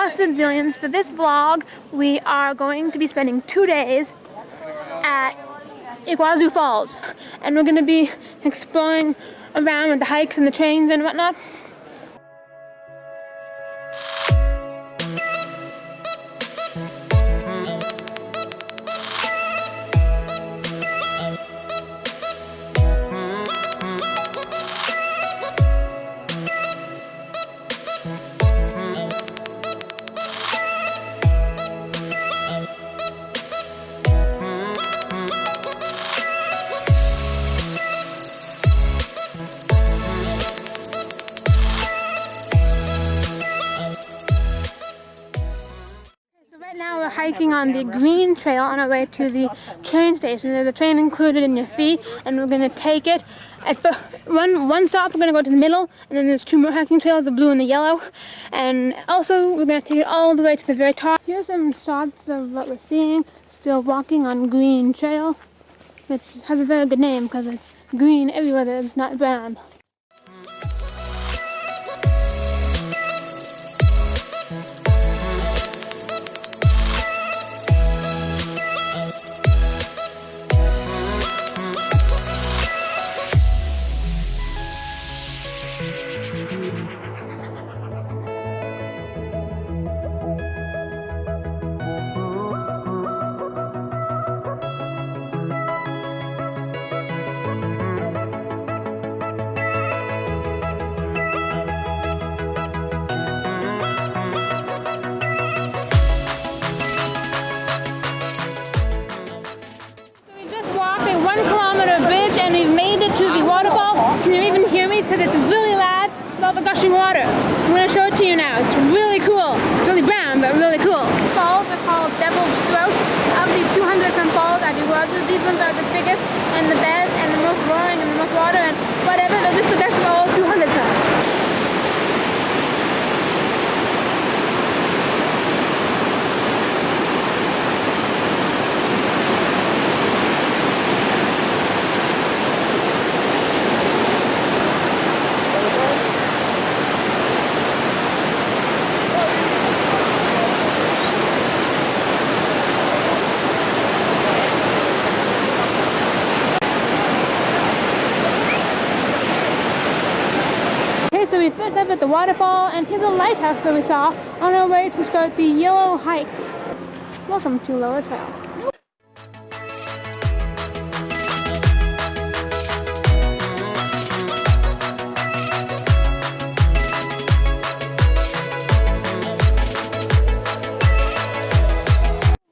Busted Zillions. For this vlog, we are going to be spending 2 days at Iguazu Falls, and we're going to be exploring around with the hikes and the trains and whatnot. Now we're hiking on the green trail on our way to the train station. There's a train included in your fee, and we're going to take it. At one stop, we're going to go to the middle, and then there's 2 more hiking trails, the blue and the yellow. And also, we're going to take it all the way to the very top. Here's some shots of what we're seeing. Still walking on green trail, which has a very good name because it's green everywhere. It's not brown. And we've made it to the waterfall. Can you even hear me? Because it's really loud with all the gushing water. I'm going to show it to you now. It's really cool. It's really brown, but really cool. These falls are called Devil's Throat. Of the 200-some falls at Iguazu, these ones are the biggest and the best and the most roaring and the most water and whatever. This is the best of all 200-some. So we first up at the waterfall, and here's a lighthouse that we saw on our way to start the yellow hike. Welcome to Lower Trail.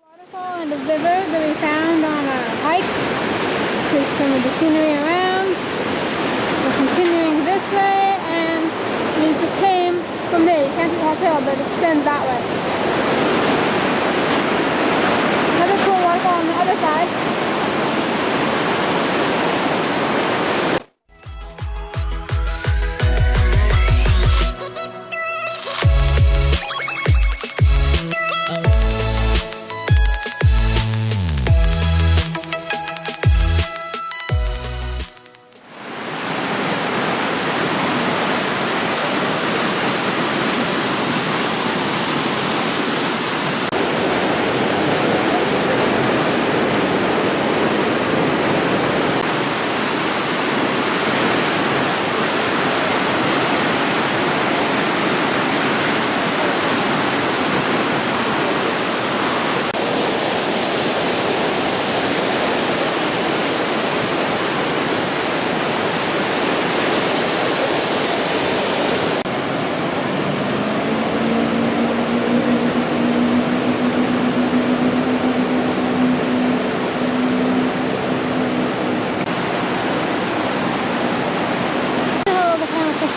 Waterfall and the river that we found on our hike. Here's some of the scenery around. We're continuing this way. We just came from there. You can't see the trail, but it extends that way. Another cool waterfall on the other side.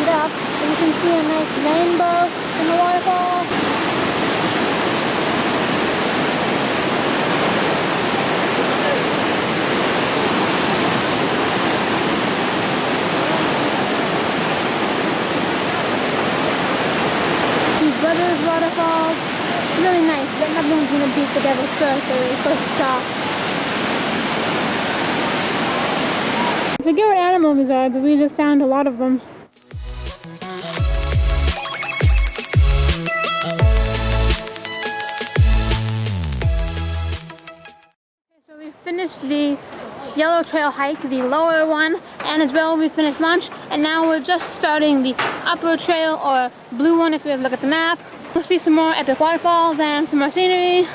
Up, and you can see a nice rainbow in the waterfall. These brothers waterfalls, really nice, but nothing's gonna beat the Devil's Throat that we're supposed to stop. I forget what animals these are, but we just found a lot of them. finished the yellow trail hike, the lower one, and as well we finished lunch, and now we're just starting the upper trail, or blue one if you look at the map. We'll see some more epic waterfalls and some more scenery.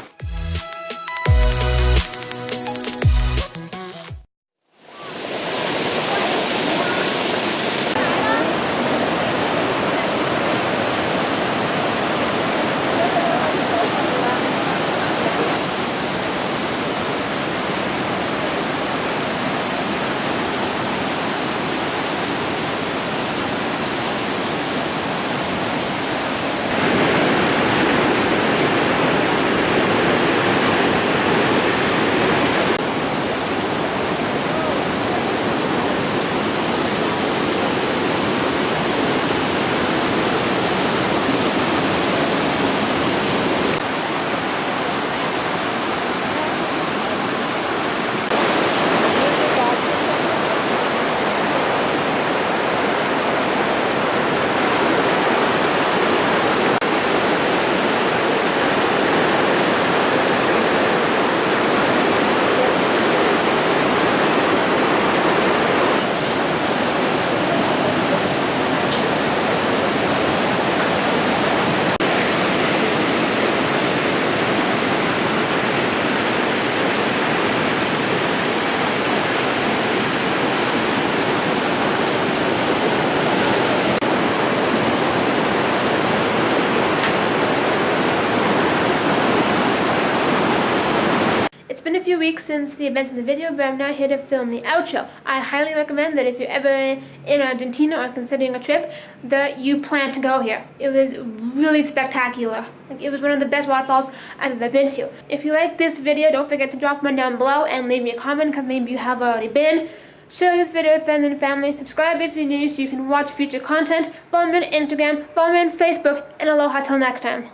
It's been a few weeks since the events in the video, but I'm now here to film the outro. I highly recommend that if you're ever in Argentina or considering a trip, that you plan to go here. It was really spectacular. It was one of the best waterfalls I've ever been to. If you like this video, don't forget to drop one down below and leave me a comment, because maybe you have already been. Share this video with friends and family. Subscribe if you're new so you can watch future content. Follow me on Instagram, follow me on Facebook, and aloha till next time.